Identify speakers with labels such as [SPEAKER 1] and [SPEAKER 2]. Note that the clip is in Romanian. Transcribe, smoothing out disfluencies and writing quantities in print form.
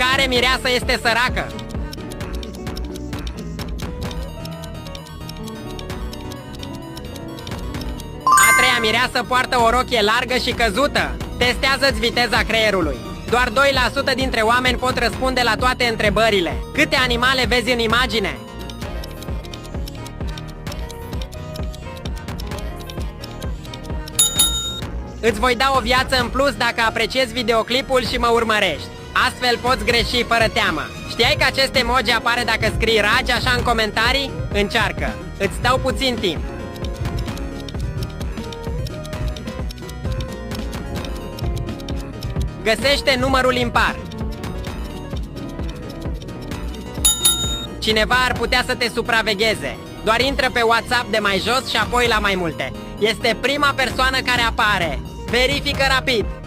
[SPEAKER 1] Care mireasă este săracă? A treia mireasă poartă o rochie largă și căzută. Testează-ți viteza creierului. Doar 2% dintre oameni pot răspunde la toate întrebările. Câte animale vezi în imagine? Îți voi da o viață în plus dacă apreciezi videoclipul și mă urmărești. Astfel poți greși fără teamă. Știai că acest emoji apare dacă scrii ragi așa în comentarii? Încearcă. Îți dau puțin timp. Găsește numărul impar. Cineva ar putea să te supravegheze. Doar intră pe WhatsApp de mai jos și apoi la mai multe. Este prima persoană care apare. Verifică rapid.